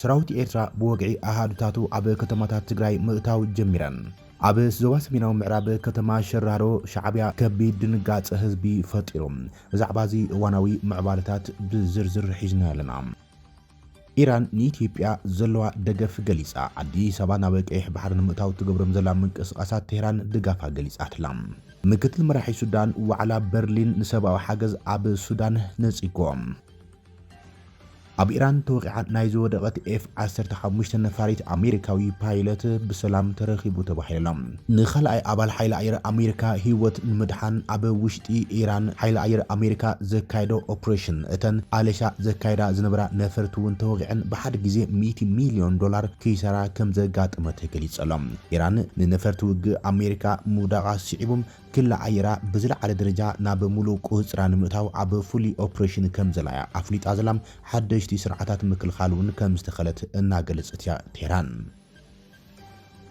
ሰራዊት ኤርትራ ብወግዒ ኣሃዱታቱ ኣብ ከተማታት ትግራይ ምእታው ጀሚረን። ኣብ ዞባ ሰሜናዊ ምዕራብ ከተማ ሸራሮ ሻዕብያ ከቢድ ድንጋጸ ህዝቢ ፈጢሮም። ብዛዕባ እዚ እዋናዊ ምዕባለታት ብዝርዝር ሒዝና ኣለና። ኢራን ንኢትዮጵያ ዘለዋ ደገፍ ገሊጻ ኣዲስ ኣበባ ናብ ቀይሕ ባሕሪ ንምእታው ትገብሮም ዘላ ምንቅስቓሳት ቴህራን ድጋፋ ገሊጻትላ። ምክትል መራሒ ሱዳን ዋዕላ በርሊን ንሰብኣዊ ሓገዝ ኣብ ሱዳን ነጺጎም። ኣብ ኢራን ተወቂዓ ናይ ዝወደቐት F-15 ነፋሪት ኣሜሪካዊ ፓይለት ብሰላም ተረኺቡ ተባሂሎም። ንኻልኣይ ኣባል ሓይሊ ኣየር ኣሜሪካ ህይወት ንምድሓን ኣብ ውሽጢ ኢራን ሓይሊ ኣየር ኣሜሪካ ዘካየዶ ኦፕሬሽን እተን ኣሌሻ ዘካየዳ ዝነበራ ነፈርቲ እውን ተወቂዐን ብሓደ ግዜ $100 ሚልዮን ኪሳራ ከም ዘጋጥመት ገሊጸሎም። ኢራን ንነፈርቲ ውግእ ኣሜሪካ ምውዳቓ ስዒቦም ክላ ኣየራ ብዝለዓለ ደረጃ ናብ ሙሉእ ቁፅራ ንምእታው ኣብ ፍሉይ ኦፕሬሽን ከም ዘላያ ኣፍሊጣ ዘላም ሓደሽቲ ስርዓታት ምክልኻል እውን ከም ዝተኸለት እናገለጸት እያ ቴህራን።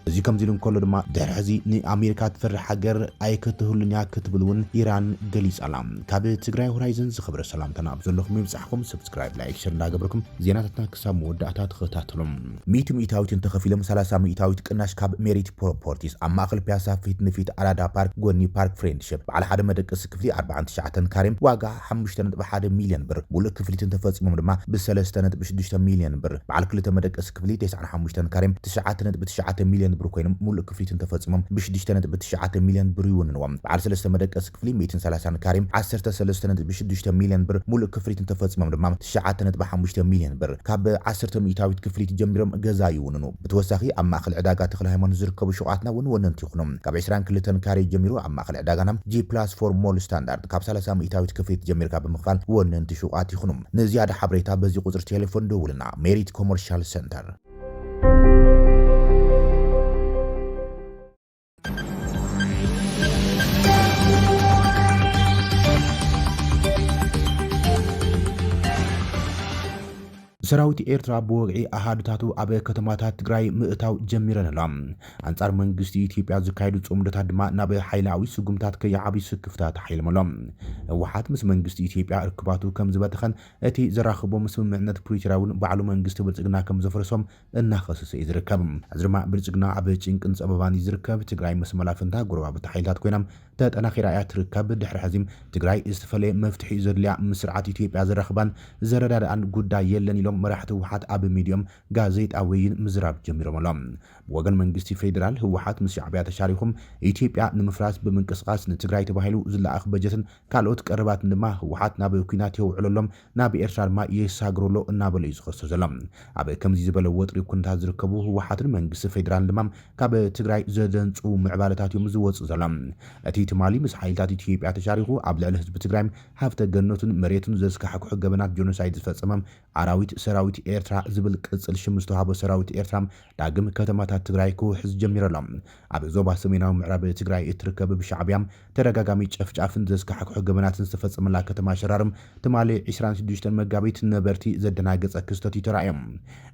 እዚ ከምዚ ኢሉ እንከሎ ድማ ድሕሪ ሕዚ ንኣሜሪካ ትፈርሕ ሃገር ኣይክትህሉን ክትብል እውን ኢራን ገሊጻላ። ካብ ትግራይ ሆራይዘን ዝኽብረ ሰላምታና ኣብ ዘለኹም ይብጻሕኩም። ሰብስክራይብ ላይክ ሸር እንዳገበርኩም ዜናታትና ክሳብ መወዳእታ ተኸታተሎም። 100 ሚእታዊት ተኸፊሎም 30 ሚእታዊት ቅናሽ ካብ ሜሪት ፕሮፐርቲስ ኣብ ማእኸል ፒያሳ ፊት ንፊት ኣራዳ ፓርክ ጎኒ ፓርክ ፍሬንድሽፕ በዓል ሓደ መደቀሲ ክፍሊ 49 ካሬም ዋጋ 5.1 ሚልዮን ብር ሙሉእ ክፍሊትን ተፈጺሞም ድማ ብ3.6 ሚልዮን ብር በዓል ክልተ መደቀሲ ክፍሊ 95 ካሬም 9.9 ሚልዮን ብር ኮይኖም ሙሉእ ክፍሊትን ተፈጺሞም ብ6.9 ሚልዮን ብር ይውንንዎም። በዓል 3 መደቀሲ ክፍሊ 130 ካሬም 13.6 ሚልዮን ብር ሙሉእ ክፍሊትን ተፈጺሞም ድማ 9.5 ሚልዮን ብር ካብ 10 ሚእታዊት ክፍሊት ጀሚሮም ገዛ ይውንኑ። ብተወሳኺ ኣብ ማእኸል ዕዳጋ ተክለ ሃይማኖት ዝርከቡ ሸቋትና እውን ወነንቲ ይኹኖም። ካብ 22 ካሬ ጀሚሩ ኣብ ማእኸል ዕዳጋና G+4 ሞል ስታንዳርድ ካብ 30 ሚእታዊት ክፍሊት ጀሚርካ ብምኽፋል ወነንቲ ሸቋት ይኹኖም። ንዝያዳ ሓበሬታ በዚ ቁጽሪ ቴሌፎን ደውልና። ሜሪት ኮመርሻል ሴንተር። ሰራዊት ኤርትራ ብወግዒ ኣሃዱታቱ ኣብ ከተማታት ትግራይ ምእታው ጀሚረን ኣላ። አንጻር መንግስቲ ኢትዮጵያ ዝካየዱ ጽምዶታት ድማ ናብ ሓይላዊ ስጉምታት ከይዓቢ ስክፍታት ሓይልመሎም። ህወሓት ምስ መንግስቲ ኢትዮጵያ ርክባቱ ከም ዝበተኸን እቲ ዘራኽቦም ስምምዕነት ፕሪቶሪያ እውን ባዕሉ መንግስቲ ብልጽግና ከም ዘፈረሶም እናኸሰሰ እዩ ዝርከብ። እዚ ድማ ብልጽግና ኣብ ጭንቅን ጸበባን ዝርከብ ትግራይ ምስ መላፍንታ ጎረባብቲ ሓይልታት ኮይኖም ተጠናኺራ እያ ትርከብ። ድሕሪ ሕዚም ትግራይ ዝተፈለየ መፍትሒ ዘድልያ ምስርዓት ኢትዮጵያ ዝረኽባን ዘረዳድኣን ጉዳይ የለን ኢሎም መራሕቲ ህወሓት ኣብ ሚድዮም ጋዜጣዊን ምዝራብ ጀሚሮም ኣሎም። ብወገን መንግስቲ ፌደራል ህወሓት ምስ ሻዕብያ ተሻሪኹም ኢትዮጵያ ንምፍራስ ብምንቅስቓስ ንትግራይ ተባሂሉ ዝለኣኽ በጀትን ካልኦት ቀረባትን ድማ ህወሓት ናብ ኩናት የውዕለሎም ናብ ኤርትራ ድማ የሳግረሎ እናበለ እዩ ዝኸሶ ዘሎ። ኣብ ከምዚ ዝበለ ወጥሪ ኩነታት ዝርከቡ ህወሓትን መንግስቲ ፌደራል ድማ ካብ ትግራይ ዘደንፁ ምዕባለታት እዮም ዝወፅእ ዘሎ። እቲ ትማሊ ምስ ሓይልታት ኢትዮጵያ ተሻሪኹ ኣብ ልዕሊ ህዝቢ ትግራይ ሃፍተ ገነቱን መሬቱን ዘስካሕክሑ ገበናት ጆኖሳይድ ዝፈጸመ ኣራዊት ሰራዊት ኤርትራ ዝብል ቅጽል ሽም ዝተዋህቦ ሰራዊት ኤርትራ ዳግም ከተማታት ትግራይ ክውሕዝ ጀሚሮሎም። ኣብ ዞባ ሰሜናዊ ምዕራብ ትግራይ እትርከብ ብሻዕብያ ተደጋጋሚ ጨፍጫፍን ዘስካሕክሑ ገበናትን ዝተፈጸመላ ከተማ ሸራርም ትማሊ 26 መጋቢት ነበርቲ ዘደናገጸ ክስተት ይተራእዮም።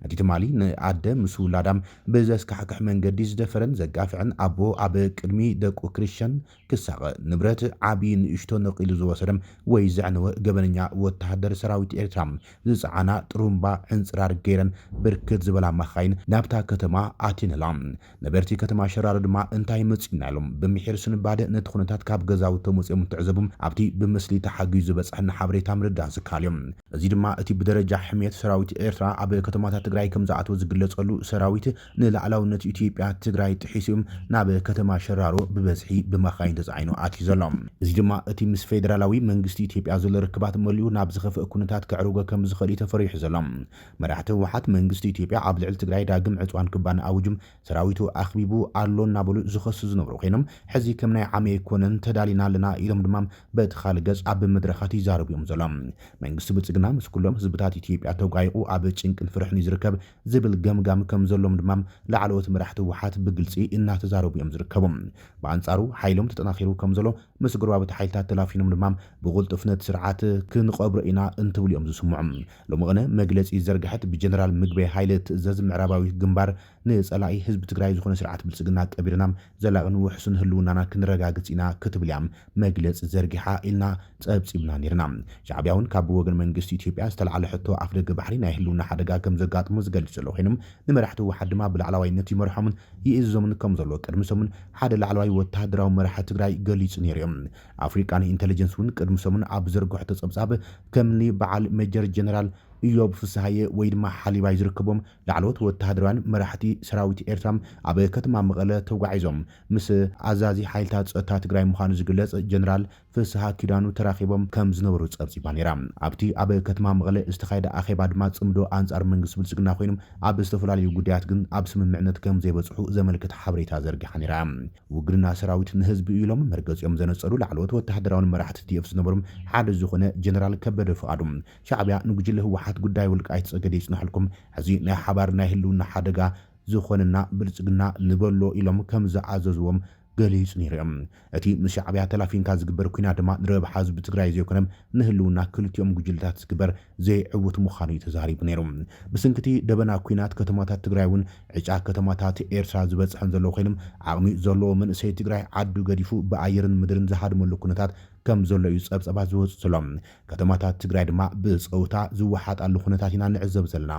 እቲ ትማሊ ንኣደ ምስ ውላዳም ብዘስካሕክሕ መንገዲ ዝደፈረን ዘጋፍዕን ኣቦ ኣብ ቅድሚ ደቁ ክርስቲያን ክሳቐ ንብረት ዓብይ ንእሽቶ ነቂሉ ዝወሰደም ወይ ዘዕነወ ገበነኛ ወታደር ሰራዊት ኤርትራ ዝፀዓና ጥሩምባ ዕንጽራር ገይረን ብርክት ዝበላ መኻይን ናብታ ከተማ ኣቲነላ። ነበርቲ ከተማ ሸራሮ ድማ እንታይ መጺና ኢሎም ብምሒር ስንባደ ነቲ ኩነታት ካብ ገዛውቲ ተመጺኦም ትዕዘቡም ኣብቲ ብምስሊ ተሓጊዙ ዝበጽሐና ሓበሬታ ምርዳእ ዝካልዮም። እዚ ድማ እቲ ብደረጃ ሕሜት ሰራዊት ኤርትራ ኣብ ከተማታት ትግራይ ከም ዝኣተወ ዝግለጸሉ ሰራዊት ንላዕላውነት ኢትዮጵያ ትግራይ ጥሒሶም ናብ ከተማ ሸራሮ ብበዝሒ ብመኻይን ተጻዒኑ ኣትዩ ዘሎ። እዚ ድማ እቲ ምስ ፌደራላዊ መንግስቲ ኢትዮጵያ ዘሎ ርክባት መሊኡ ናብ ዝኸፍአ ኩነታት ክዕርጎ ከም ዝኽእል ተፈሪሑ ዘሎ። መራሕቲ ህወሓት መንግስቲ ኢትዮጵያ ኣብ ልዕሊ ትግራይ ዳግም ዕፅዋን ክባን ኣውጅም ሰራዊቱ ኣኽቢቡ ኣሎ እናበሉ ዝኸሱ ዝነበሩ ኮይኖም ሕዚ ከም ናይ ዓመይ ኮነን ተዳሊና ኣለና ኢሎም ድማ በቲ ካልእ ገጽ ኣብ መድረኻት ይዛረቡ እዮም ዘሎም። መንግስቲ ብልጽግና ምስ ኩሎም ህዝብታት ኢትዮጵያ ተጓይቑ ኣብ ጭንቅን ፍርሕን ዝርከብ ዝብል ገምጋም ከም ዘሎም ድማ ላዕለዎት መራሕቲ ህወሓት ብግልጺ እናተዛረቡ እዮም ዝርከቡ። ብኣንጻሩ ሓይሎም ተጠናኺሩ ከም ዘሎ ምስ ጎረባብቲ ሓይልታት ተላፊኖም ድማ ብቁልጡፍነት ስርዓት ክንቐብሮ ኢና እንትብሉ እዮም ዝስምዑ። ሎሚ ቅነ መግለጺ መግለጺ ዘርግሐት ብጀነራል ምግበይ ሃይለ ትእዛዝ ምዕራባዊ ግንባር ንጸላኢ ህዝቢ ትግራይ ዝኾነ ስርዓት ብልጽግና ቀቢርናም ዘላቕን ውሕሱን ህልውናና ክንረጋግጽ ኢና ክትብልያም መግለጺ ዘርጊሓ ኢልና ጸብጺብና ነርና ሻዕብያውን ካብ ወገን መንግስቲ ኢትዮጵያ ዝተልዓለ ሕቶ ኣፍ ደገ ባሕሪ ናይ ህልውና ሓደጋ ከም ዘጋጥሞ ዝገልጽ ዘሎ ኮይኖም ንመራሕቲ ወሓድ ድማ ብላዕለዋይነት ይመርሖምን ይእዞምን ከም ዘሎ ቅድሚ ሰሙን ሓደ ላዕለዋይ ወተሃደራዊ መራሒ ትግራይ ገሊጹ ነይሮም ኣፍሪካን ኢንተሊጀንስ እውን ቅድሚ ሰሙን ኣብ ዘርግሖ ጸብጻብ ከምኒ በዓል ሜጀር ጀነራል ኢዮብ ፍስሃየ ወይ ድማ ሓሊባይ ዝርከቦም ላዕለዎት ወተሃደራውያን መራሕቲ ሰራዊት ኤርትራ ኣብ ከተማ መቐለ ተጓዒዞም ምስ ኣዛዚ ሓይልታት ጸጥታ ትግራይ ምዃኑ ዝግለጽ ጀነራል ፍስሃ ኪዳኑ ተራኺቦም ከም ዝነበሩ ጸብጺባ ነይራ ኣብቲ ኣብ ከተማ መቐለ ዝተኻየደ ኣኼባ ድማ ጽምዶ ኣንጻር መንግስቲ ብልጽግና ኮይኖም ኣብ ዝተፈላለዩ ጉዳያት ግን ኣብ ስምምዕነት ከም ዘይበጽሑ ዘመልክት ሓበሬታ ዘርጊሓ ነይራ ውግንና ሰራዊት ንህዝቢ ኢሎም መርገጺኦም ዘነጸሩ ላዕለዎት ወተሃደራውን መራሕቲ ቲኤፍ ዝነበሩ ሓደ ዝኾነ ጀነራል ከበደ ፍቃዱ ሻዕብያ ንጉጅለ ህወሓት ጉዳይ ውልቃይት ጸገደ ይጽንሐልኩም ሕዚ ናይ ሓባር ናይ ህልውና ሓደጋ ዝኾነና ብልጽግና ንበሎ ኢሎም ከም ዝኣዘዝዎም ገሊጹ ነይሮም እቲ ምስ ሻዕብያ ተላፊንካ ዝግበር ኩናት ድማ ንረብሓ ህዝቢ ትግራይ ዘይኮነም ንህልውና ክልቲኦም ጉጅለታት ዝግበር ዘይዕውት ምዃኑ ተዛሪቡ ነይሩ ብስንክቲ ደበና ኩናት ከተማታት ትግራይ እውን ዕጫ ከተማታት ኤርትራ ዝበጽሐን ዘሎ ኮይኖም ዓቕሚ ዘለዎ መንእሰይ ትግራይ ዓዱ ገዲፉ ብኣየርን ምድርን ዝሃድመሉ ኩነታት ከም ዘሎ እዩ ጸብጸባ ዝወጽሎም ከተማታት ትግራይ ድማ ብጸውታ ዝወሓጣሉ ኩነታት ኢና ንዕዘብ ዘለና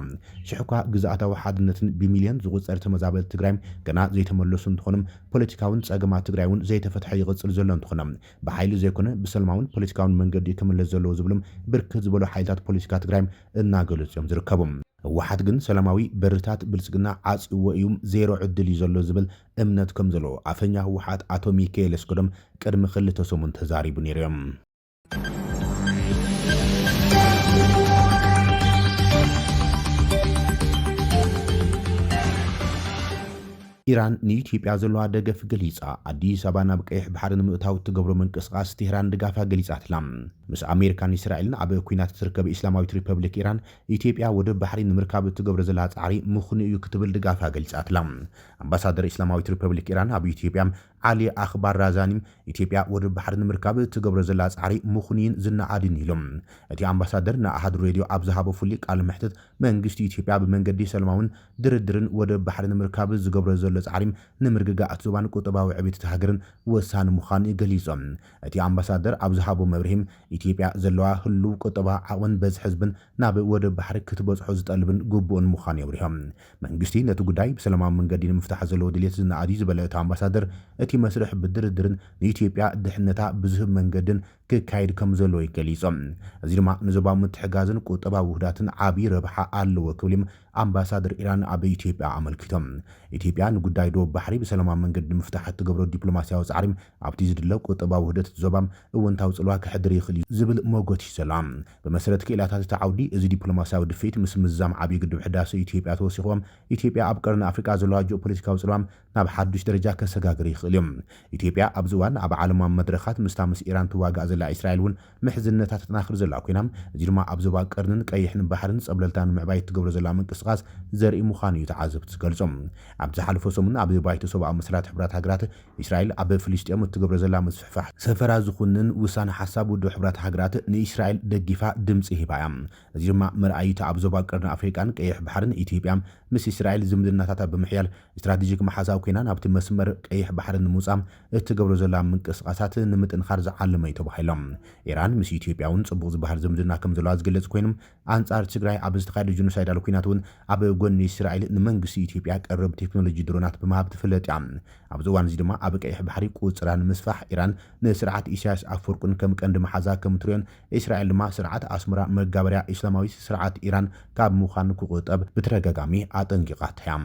ሽሕኳ ግዛኣታዊ ሓድነትን ብሚልዮን ዝቝጸር ተመዛበልቲ ትግራይ ገና ዘይተመለሱ እንትኾኑም ፖለቲካውን ጸገማት ትግራይ እውን ዘይተፈትሐ ይቕጽል ዘሎ እንትኾኖም ብሓይሊ ዘይኮነ ብሰልማውን ፖለቲካውን መንገዲ ክምለስ ዘለዎ ዝብሎም ብርክት ዝበሉ ሓይልታት ፖለቲካ ትግራይ እናገለጹ እዮም ዝርከቡ ህወሓት ግን ሰላማዊ በርታት ብልጽግና ዓጽይዎ እዩ ዜሮ ዕድል እዩ ዘሎ ዝብል እምነት ከም ዘሎ ኣፈኛ ህወሓት ኣቶ ሚካኤል እስኮዶም ቅድሚ ክልተ ሰሙን ተዛሪቡ ነይሮም ኢራን ንኢትዮጵያ ዘለዋ ደገፍ ገሊጻ ኣዲስ ኣበባ ናብ ቀይሕ ባሕሪ ንምእታው ትገብሮ ምንቅስቓስ ቴህራን ድጋፋ ገሊጻትላ ምስ ኣሜሪካን እስራኤልን ኣብ ኩናት ትርከብ ኢስላማዊት ሪፐብሊክ ኢራን ኢትዮጵያ ወደብ ባሕሪ ንምርካብ ትገብሮ ዘላ ጻዕሪ ምኹን እዩ ክትብል ድጋፋ ገሊጻትላ ኣምባሳደር ኢስላማዊት ሪፐብሊክ ኢራን ኣብ ኢትዮጵያ ዓሊ ኣኽባር ራዛኒ ኢትዮጵያ ወደብ ባሕሪ ንምርካብ ትገብሮ ዘላ ጻዕሪ ምኹንን ዝነኣድን ኢሎም እቲ ኣምባሳደር ንኣሃዱ ሬድዮ ኣብ ዝሃቦ ፍሉይ ቃል መሕትት መንግስቲ ኢትዮጵያ ብመንገዲ ሰላማውን ድርድርን ወደብ ባሕሪ ንምርካብ ዝገብሮ ዘሎ ጻዕሪ ንምርግጋእ ዞባን ቁጠባዊ ዕብየት ሃገርን ወሳኒ ምዃኑ ገሊጾም እቲ ኣምባሳደር ኣብ ዝሃቦ መብርሂም ኢትዮጵያ ዘለዋ ህሉ ቁጠባ ዓቕምን በዝሒ ህዝብን ናብ ወደብ ባሕሪ ክትበጽሖ ዝጠልብን ግቡእን ምዃኑ የብርሆም መንግስቲ ነቲ ጉዳይ ብሰላማዊ መንገዲ ንምፍታሕ ዘለዎ ድሌት ዝነኣዲ ዝበለ እቲ ኣምባሳደር እቲ መስርሕ ብድርድርን ንኢትዮጵያ ድሕነታ ብዝህብ መንገድን ክካይድ ከም ዘለዎ ይገሊጾም እዚ ድማ ንዞባዊ ምትሕጋዝን ቁጠባዊ ውህዳትን ዓብዪ ረብሓ ኣለዎ ክብሎም ኣምባሳደር ኢራን ኣብ ኢትዮጵያ ኣመልኪቶም ኢትዮጵያ ንጉዳይ ዶ ባሕሪ ብሰላማዊ መንገዲ ንምፍታሕ ትገብሮ ዲፕሎማስያዊ ጻዕሪ ኣብቲ ዝድለ ቁጠባዊ ውህደት ዞባም እወንታዊ ጽልዋ ክሕድር ይኽእል ዝብል ሞጎት ይሰላም ብመሰረት ክኢላታት እቲ ዓውዲ እዚ ዲፕሎማስያዊ ድፊት ምስ ምዛም ዓብዪ ግድብ ሕዳሴ ኢትዮጵያ ተወሲኾም ኢትዮጵያ ኣብ ቀርኒ ኣፍሪካ ዘለዋ ጂኦፖለቲካዊ ጽልዋም ናብ ሓዱሽ ደረጃ ከሰጋግር ይኽእል እዮም ኢትዮጵያ ኣብዚ እዋን ኣብ ዓለማዊ መድረኻት ምስታ ምስ ኢራን ትዋጋእ ዘላ እስራኤል እውን ምሕዝነታት ተጠናክር ዘላ ኮይና እዚ ድማ ኣብ ዞባ ቀርንን ቀይሕን ባሕርን ጸብለልታን ምዕባይ ትገብሮ ዘላ ምንቅስቓስ ዘርኢ ምዃኑ እዩ ተዓዘብቲ ዝገልጾም ኣብ ዝሓለፈ ሰሙን ኣብ ባይቶ ሰብኣዊ መስራት ሕብራት ሃገራት እስራኤል ኣብ ፍልስጥኤም ትገብሮ ዘላ ምስፍሕፋሕ ሰፈራ ዝኹንን ውሳነ ሓሳብ ውድብ ሕብራት ሃገራት ንእስራኤል ደጊፋ ድምፂ ሂባ እያ እዚ ድማ መርኣይቲ ኣብ ዞባ ቀርኒ ኣፍሪካን ቀይሕ ባሕርን ኢትዮጵያ ምስ እስራኤል ዝምድናታት ብምሕያል ስትራቴጂክ መሓዛብ ኮይና ናብቲ መስመር ቀይሕ ባሕሪ ንምውፃም እትገብሮ ዘላ ምንቅስቓሳት ንምጥንኻር ዝዓለመ እዩ ተባሂሎም ኢራን ምስ ኢትዮጵያ እውን ጽቡቕ ዝበሃል ዝምድና ከም ዘለዋ ዝገልጽ ኮይኖም ኣንጻር ትግራይ ኣብ ዝተኻየደ ጆኖሳይዳል ኩናት እውን ኣብ ጎኒ እስራኤል ንመንግስቲ ኢትዮጵያ ቀረብ ቴክኖሎጂ ድሮናት ብምሃብ ትፍለጥ እያ ኣብዚ እዋን እዚ ድማ ኣብ ቀይሕ ባሕሪ ቁፅራ ንምስፋሕ ኢራን ንስርዓት ኢሳያስ ኣፈወርቅን ከም ቀንዲ መሓዛ ከም ትሪዮን እስራኤል ድማ ስርዓት ኣስመራ መጋበርያ እስላማዊ ስርዓት ኢራን ካብ ምዃኑ ክቁጠብ ብተደጋጋሚ ኣጠንቂቓት እያ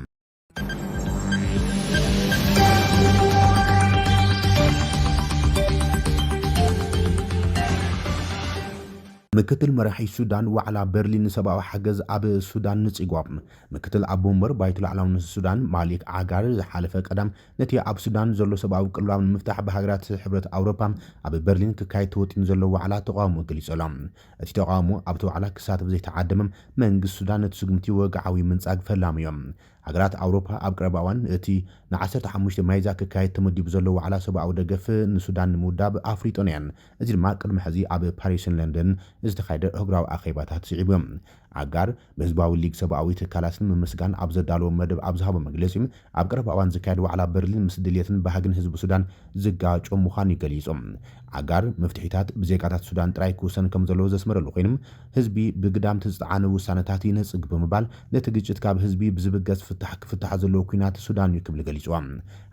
ምክትል መራሒ ሱዳን ዋዕላ በርሊን ሰብኣዊ ሓገዝ ኣብ ሱዳን ንጽጓም ምክትል ኣቦምበር ባይቱ ላዕላውን ሱዳን ማሊክ ዓጋር ዝሓለፈ ቀዳም ነቲ ኣብ ሱዳን ዘሎ ሰብኣዊ ቅልዋም ንምፍታሕ ብሃገራት ሕብረት ኣውሮፓ ኣብ በርሊን ክካየድ ተወጢኑ ዘሎ ዋዕላ ተቃውሞ ገሊጾሎም እቲ ተቃውሞ ኣብቲ ዋዕላ ክሳተፍ ዘይተዓደመ መንግስቲ ሱዳን ነቲ ስጉምቲ ወግዓዊ ምንጻግ ፈላም እዮም ሃገራት ኣውሮፓ ኣብ ቀረባ እዋን እቲ ን15 ማይዛ ክካየድ ተመዲቡ ዘሎ ዋዕላ ሰብኣዊ ደገፍ ንሱዳን ንምውዳብ ኣፍሪጦን እየን እዚ ድማ ቅድሚ ሕዚ ኣብ ፓሪስን ለንደን ዝተኻየደ ህጉራዊ ኣኼባታት ስዒቦም ዓጋር በህዝባዊ ሊግ ሰብኣዊ ትካላትን ምምስጋን ኣብ ዘዳለዎ መደብ ኣብ ዝሃቦ መግለፂ ኣብ ቀረባ እዋን ዝካየድ ዋዕላ በርሊን ምስ ድልየትን ባህግን ህዝቢ ሱዳን ዝጋጮ ምዃኑ ይገሊጾም። ዓጋር መፍትሒታት ብዜጋታት ሱዳን ጥራይ ክውሰን ከም ዘለዎ ዘስመረሉ ኮይኑ ህዝቢ ብግዳም ዝተጻዕነ ውሳነታት ይነጽግ ብምባል ነቲ ግጭት ካብ ህዝቢ ብዝብገዝ ክፍታሕ ዘለዎ ኩናት ሱዳን እዩ ክብል ገሊጾም።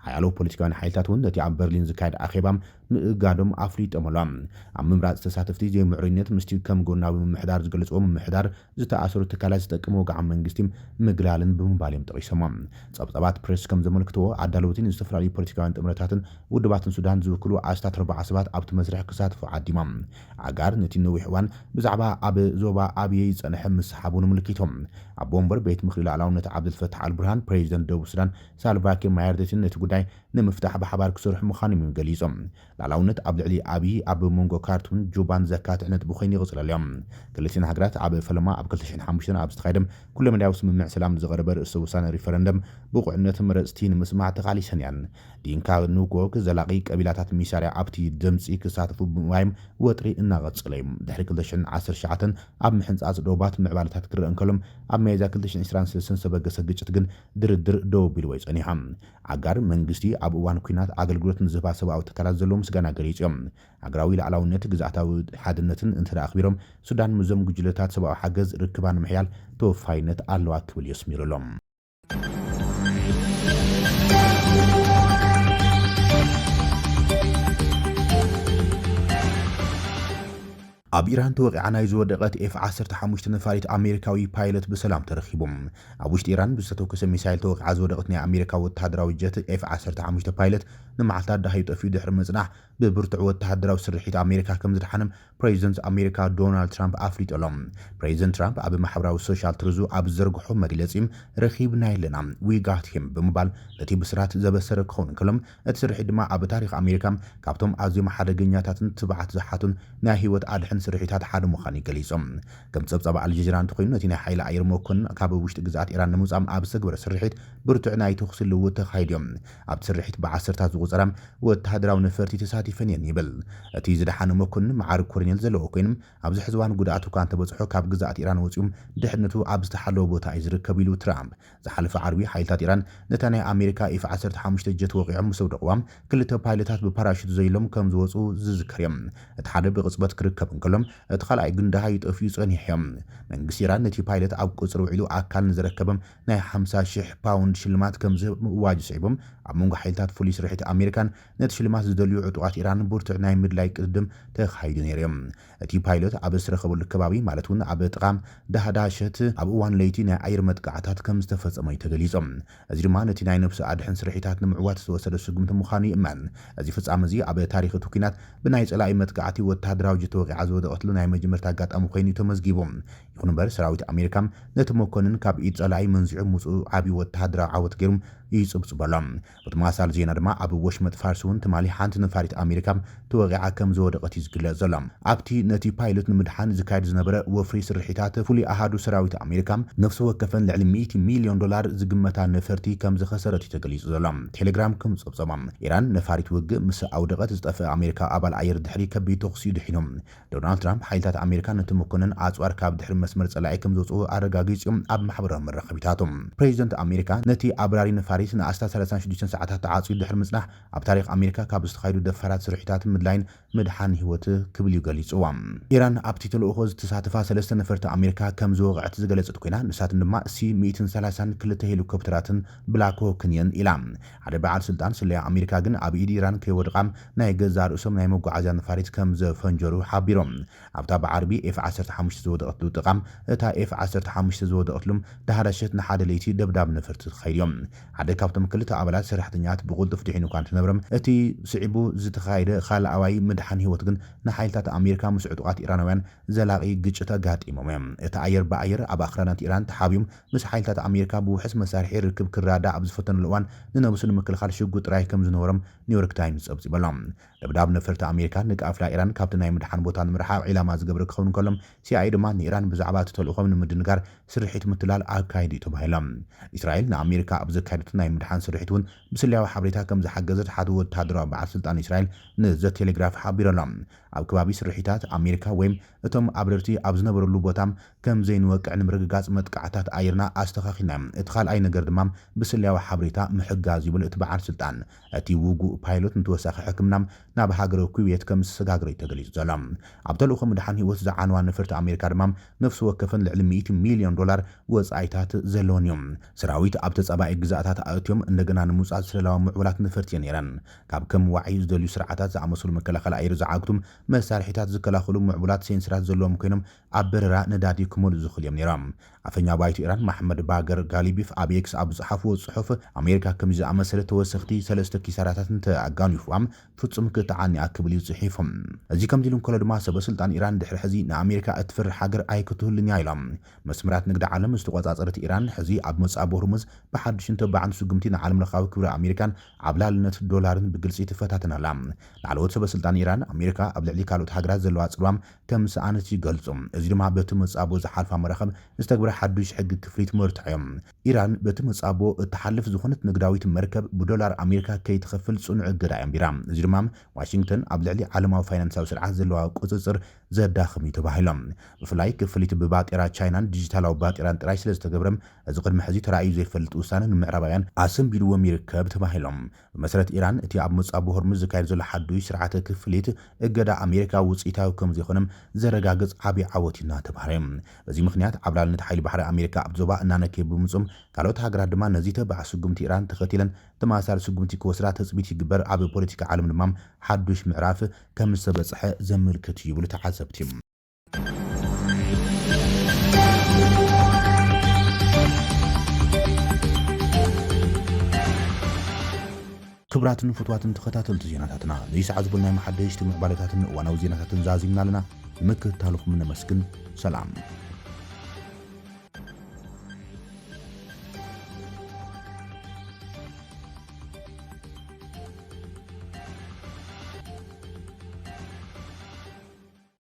ሓያሎ ፖለቲካውያን ሓይልታት እውን ነቲ ኣብ በርሊን ዝካየድ ኣኼባም ምእጋዶም ኣፍሊጦምሎም። ኣብ ምምራፅ ተሳተፍቲ ዘይምዕሩይነት ምስቲ ከም ጎናዊ ምምሕዳር ዝገልጽዎ ምምሕዳር ዝተኣሰሩ ትካላት ዝጠቅም ወግዓዊ መንግስቲ ምግላልን ብምባል እዮም ጠቂሶሞም። ጸብጻባት ፕሬስ ከም ዘመልክትዎ ኣዳለውትን ዝተፈላለዩ ፖለቲካውያን ጥምረታትን ውድባትን ሱዳን ዝውክሉ ኣስታት 4 ሰባት ኣብቲ መስርሕ ክሳትፉ ዓዲሞም። ዓጋር ነቲ ነዊሕ እዋን ብዛዕባ ኣብ ዞባ ኣብየ ይጸንሐ ምስሓቡን ምልኪቶም ኣብ ቦምበር ቤት ምክሪ ላዕላውነት ዓብድልፈታሕ አልቡርሃን ፕሬዚደንት ደቡብ ሱዳን ሳልቫኪር ማያርዲትን ነቲ ጉዳይ ንምፍታሕ ብሓባር ክሰርሑ ምዃኖም ገሊጾም። ላዕላውነት ኣብ ልዕሊ ኣብይ ኣብ መንጎ ካርቱም ጁባን ዘካትዕ ነጥቢ ኮይኑ ይቕጽለሎም። ክልቲአን ሃገራት ኣብ ፈለማ ኣብ 2005 ኣብ ዝተኻየደ ኩለመዳዊ ስምምዕ ሰላም ዝቐረበ ርእሰ ውሳነ ሪፈረንደም ብቑዕነት መረፅቲ ንምስማዕ ተቓሊሰን እየን። ዲንካ ንጎግ ዘላቒ ቀቢላታት ሚሳርያ ኣብቲ ድምፂ ክሳተፉ ብምባይም ወጥሪ እናቐጽለ እዩ። ድሕሪ 2019 ኣብ ምሕንጻጽ ዶባት ምዕባለታት ክርአ እንከሎም ኣብ ሚያዝያ 2023 ዝተበገሰ ግጭት ግን ድርድር ደው ቢሉ ወይ ጸኒሖ። ዓጋር መንግስቲ ኣብ እዋን ኩናት ኣገልግሎት ንዝህባ ሰብኣዊ ትካላት ዘለዎ ምስጋና ገሊጾም። ሃገራዊ ላዕላውነት ግዛኣታዊ ሓድነትን እንተደኣ ኣኽቢሮም ሱዳን ምዞም ጉጅለታት ሰብኣዊ ሓገዝ ርክባ ንምሕያል ተወፋይነት ኣለዋ ክብል የስሚሩሎም። ኣብ ኢራን ተወቂዓ ናይ ዝወደቐት ኤፍ-15 ነፋሪት ኣሜሪካዊ ፓይለት ብሰላም ተረኺቦም። ኣብ ውሽጢ ኢራን ብዝተተኮሰ ሚሳይል ተወቂዓ ዝወደቐት ናይ ኣሜሪካ ወተሃደራዊ ጀት ኤፍ-15 ፓይለት ንመዓልታት ዳሂዩ ጠፊኡ ድሕሪ ምጽናሕ ብብርቱዕ ወተሃደራዊ ስርሒት ኣሜሪካ ከም ዝደሓነም ፕሬዚደንት ኣሜሪካ ዶናልድ ትራምፕ ኣፍሊጦሎም። ፕሬዚደንት ትራምፕ ኣብ ማሕበራዊ ሶሻል ትርዙ ኣብ ዝዘርግሖ መግለፂ ረኺብና ኣለና ዊጋት ሂም ብምባል ነቲ ብስራት ዘበሰረ ክኸውን እንከሎም እቲ ስርሒት ድማ ኣብ ታሪክ ኣሜሪካ ካብቶም ኣዝዮም ሓደገኛታትን ትብዓት ዝሓቱን ናይ ህይወት ኣድሕን ስርሒታት ሓደ ምዃኑ ገሊጾም። ከም ጸብጻብ ኣልጀዚራ እንተኮይኑ ነቲ ናይ ሓይሊ ኣየር መኮንን ካብ ውሽጢ ግዛኣት ኢራን ንምውጻእ ኣብ ዝተግበረ ስርሒት ብርቱዕ ናይ ተኹሲ ልውውጥ ተኻይድዮም። ኣብቲ ስርሒት ብዓሰርታት ዝቑጸራ ወተሃደራዊ ነፈርቲ ተሳቲፈን እየን ይብል። እቲ ዝደሓነ መኮንን ማዕርግ ኮሎኔል ዘለዎ ኮይኑ ኣብዚ ሕዚ እዋን ጉድኣቱ እኳ እንተበፅሖ ካብ ግዛኣት ኢራን ወፂኦም ድሕነቱ ኣብ ዝተሓለወ ቦታ እዩ ዝርከብ ኢሉ ትራምፕ። ዝሓለፈ ዓርቢ ሓይልታት ኢራን ነታ ናይ ኣሜሪካ ኤፍ-15 ጀት ወቂዖም ምስ ወደቕዋ ክልተ ፓይለታት ብፓራሹት ዘኢሎም ከም ዝወፁ ዝዝከር እዮም። እቲ ሓደ ብቕጽበት ክርከብ እንከሎም እቲ ካልኣይ ግን ዳሃዩ ጠፊኡ ጸኒሖም። መንግስቲ ኢራን ነቲ ፓይለት ኣብ ቁጽሪ ውዒሉ ኣካል ንዝረከበም ናይ 50,000 ፓውንድ ሽልማት ከም ዝህብ ምእዋጅ ሰዒቦም ኣብ መንጎ ሓይልታት ፍሉይ ስርሒት ኣሜሪካን ነቲ ሽልማት ዝደልዩ ዕጡቓት ኢራን ብርቱዕ ናይ ምድላይ ቅድድም ተኻይዱ ነይሮም። እቲ ፓይለት ኣብ ዝረኸበሉ ከባቢ ማለት እውን ኣብ ጥቓም ዳህዳሸት ኣብ እዋን ለይቲ ናይ ኣየር መጥቃዕታት ከም ዝተፈጸመ ተገሊጾም። እዚ ድማ ነቲ ናይ ነፍሲ ኣድሕን ስርሒታት ንምዕዋት ዝተወሰደ ስጉምቲ ምዃኑ ይእመን። እዚ ፍጻመ እዚ ኣብ ታሪኽ እቲ ኩናት ብናይ ጸላኢ መጥቃዕቲ ወተሃደራዊ ጀት ወቂዓ ዝወደቐትሉ ናይ መጀመርታ ኣጋጣሚ ኮይኑ ተመዝጊቦም። ይኹን እምበር ሰራዊት ኣሜሪካ ነቲ መኮንን ካብ ኢድ ጸላኢ መንዚዑ ምፁእ ዓብዪ ወተሃደራዊ ዓወት ገይሮም ይጽብጽበሎም። ብተመሳሳሊ ዜና ድማ ኣብ ወሽመጥ ፋርስ እውን ትማሊ ሓንቲ ነፋሪት ኣሜሪካ ተወቂዓ ከም ዝወደቐት እዩ ዝግለጽ ዘሎ። ኣብቲ ነቲ ፓይለት ንምድሓን ዝካየድ ዝነበረ ወፍሪ ስርሒታት ፍሉይ ኣሃዱ ሰራዊት ኣሜሪካ ነፍሲ ወከፈን ልዕሊ $100 ሚልዮን ዝግመታ ነፈርቲ ከም ዝኸሰረት እዩ ተገሊጹ ዘሎ። ቴሌግራም ከም ጸብጸቦም ኢራን ነፋሪት ውግእ ምስ ኣውደቐት ዝጠፍአ ኣሜሪካ ኣባል ኣየር ድሕሪ ከቢድ ተኹሲ ድሒኖም። ዶናልድ ትራምፕ ሓይልታት ኣሜሪካ ነቲ መኮንን ኣጽዋር ካብ ድሕሪ መስመር ጸላኢ ከም ዘውፅኡ ኣረጋጊጾም ኣብ ማሕበራዊ መራኸቢታቶም። ፕሬዚደንት ኣሜሪካ ነቲ ኣብራሪ ነፋሪት ንኣስታት 36 ሰዓታት ተዓጽዩ ድሕሪ ምጽናሕ ኣብ ታሪክ ኣሜሪካ ካብ ዝተኻየዱ ደፈራት ስርሒታት ምድላይን ምድሓን ህይወት ክብል ይገሊጽዋ። ኢራን ኣብቲ ተልእኾ ዝተሳተፋ 3 ነፈርቲ ኣሜሪካ ከም ዝወቕዐት ዝገለጸት ኮይና ንሳትን ድማ C-132 ሄሊኮፕተራትን ብላክ ሆክን እየን ኢላ። ሓደ በዓል ስልጣን ስለያ ኣሜሪካ ግን ኣብ ኢድ ኢራን ከይወድቃም ናይ ገዛ ርእሶም ናይ መጓዓዝያ ነፋሪት ከም ዘፈንጀሩ ሓቢሮም። ኣብታ ብዓርቢ ኤፍ-15 ዝወደቐትሉ ጥቓም እታ ኤፍ-15 ዝወደቐትሉም ዳሃዳሸት ንሓደ ለይቲ ደብዳብ ነፈርቲ ተኻይድዮም። ሓደ ካብቶም ክልተ ኣባላት ሰራሕተኛት ብቁልጡፍ ድሒኑ እኳ እንትነበረም እቲ ስዒቡ ዝተኻየደ ካልኣዋይ ምድሓን ህይወት ግን ንሓይልታት ኣሜሪካ ምስ ዕጡቓት ኢራናውያን ዘላቒ ግጭት ኣጋጢሞም እዮም። እቲ ኣየር ብኣየር ኣብ ኣኽራናት ኢራን ተሓቢዮም ምስ ሓይልታት ኣሜሪካ ብውሕስ መሳርሒ ርክብ ክራዳእ ኣብ ዝፈተነሉ እዋን ንነብሱ ንምክልኻል ሽጉጥ ጥራይ ከም ዝነበሮም ኒውዮርክ ታይምስ ጸብጺበሎም። ደብዳብ ነፈርቲ ኣሜሪካ ንቃፍላ ኢራን ካብቲ ናይ ምድሓን ቦታ ንምርሓቕ ዒላማ ዝገብረ ክኸውን ከሎም ሲአይኤ ድማ ንኢራን ብዛዕባ ብዛዕባ ተልእኾም ንምድንጋር ስርሒት ምትላል ኣካይዲ ተባሂሎም እስራኤል ንኣሜሪካ ኣብ ዘካየደት ናይ ምድሓን ስርሒት እውን ብስልያዊ ሓበሬታ ከም ዝሓገዘት ሓደ ወተሃደራዊ በዓል ስልጣን እስራኤል ንዘ ቴሌግራፍ ሓቢሮሎም ኣብ ከባቢ ስርሒታት ኣሜሪካ ወይም እቶም ኣብረርቲ ኣብ ዝነበረሉ ቦታ ከም ዘይንወቅዕ ንምርግጋጽ መጥቃዕታት ኣየርና ኣስተኻኺና እቲ ካልኣይ ነገር ድማ ብስልያዊ ሓበሬታ ምሕጋዝ ይብል እቲ በዓል ስልጣን እቲ ውጉእ ፓይሎት ንተወሳኺ ሕክምና ናብ ሃገረ ኩዌት ከም ዝሰጋግረ ተገሊጹ ዘሎ ኣብ ተልእኾ ምድሓን ህይወት ዝዓነዋ ነፈርቲ ኣሜሪካ ድማ ነፍሲ ወከፈን ልዕሊ $100 ሚልዮን ወጻኢታት ዘለዎን እዮም ሰራዊት ኣብ ተጸባኢ ግዛኣታት ኣእትዮም እንደገና ንምውጻእ ስለላዊ ምዕቡላት ነፈርቲ ነይረን ካብ ከም ዋዒ ዝደልዩ ስርዓታት ዝኣመሰሉ መከላኸሊ ኣየር ዝዓግቱም መሳርሒታት ዝከላኸሉ ምዕቡላት ሴንሰራት ዘለዎም ኮይኖም ኣብ በረራ ነዳዲ ክመልኡ ዝኽእሉ እዮም ነይሮም ኣፈኛ ባይቱ ኢራን መሐመድ ባገር ጋሊቢፍ ኣብ ኤክስ ኣብ ዝሓፍዎ ጽሑፍ ኣሜሪካ ከምዚ ዝኣመሰለ ተወሰኽቲ ሰለስተ ኪሳራታትን ተኣጋኒፎም ፍጹም ክትዓኒኣ ክብል ይጽሒፎም እዚ ከምዚ ኢሉ እንከሎ ድማ ሰበስልጣን ኢራን ድሕሪ ሕዚ ንኣሜሪካ እትፈርሕ ሃገር ኣይክትህልኛ ኢሎም መስመራት ንግዲ ዓለም ዝተቆጻጸረት ኢራን ሕዚ ኣብ መጻብ ሆርሙዝ ብሓድሽ ተባዕን ስጉምቲ ንዓለም ለኻዊ ክብሪ ኣሜሪካን ኣብ ላልነት ዶላርን ብግልጺ ትፈታተናላ ላዕለዎት ሰበስልጣን ኢራን ኣሜሪካ ኣብ ልዕሊ ካልኦት ሃገራት ዘለዋ ጽልዋም ከም ሰኣነት ይገልጹ እዚ ድማ በቲ መጻቦ ዝሓልፋ መራኸብ ዝተግብረ ሓዱሽ ሕጊ ክፍሊት መርትዖም ኢራን በቲ መጻቦ እትሓልፍ ዝኾነት ንግዳዊት መርከብ ብዶላር ኣሜሪካ ከይትኸፍል ጽኑዕ እገዳ ኣንቢራ እዚ ድማ ዋሽንግተን ኣብ ልዕሊ ዓለማዊ ፋይናንሳዊ ስርዓት ዘለዋ ቁጽጽር ዘዳኽም ተባሂሎም ብፍላይ ክፍሊት ብባጤራ ቻይናን ዲጂታላዊ ባጤራን ጥራይ ስለ ዝተገብረም እዚ ቅድሚ ሕዚ ተራእዩ ዘይፈልጥ ውሳነ ንምዕራባውያን ኣሰንቢልዎም ይርከብ ተባሂሎም ብመሰረት ኢራን እቲ ኣብ መጻቦ ሆርሙዝ ዝካየድ ዘሎ ሓዱሽ ስርዓተ ክፍሊት እገዳ ኣሜሪካ ውጽኢታዊ ከም ዘይኮነም ዘረጋግጽ ዓብዪ ዓወትና ተባሂሎም በዚ ምክንያት ኣብ ላልነት ሓይሊ ባሕሪ ኣሜሪካ ኣብ ዞባ እናነከየ ብምጹም ካልኦት ሃገራት ድማ ነዚ ተባዕ ስጉምቲ ኢራን ተኸቲለን ተማሳሊ ስጉምቲ ክወስዳ ተጽቢት ይግበር ኣብ ፖለቲካ ዓለም ድማ ሓዱሽ ምዕራፍ ከም ዝተበጽሐ ዘመልክት እዩ ብሉ ተዓዘብቲ ክብራትን ፍትዋትን ተኸታተልቲ ዜናታትና ንይሰዓት ዝብልናይ መሓደሽቲ ምዕባለታትን እዋናዊ ዜናታትን ዛዚምና ኣለና ንምክትታልኩም ነመስግን ሰላም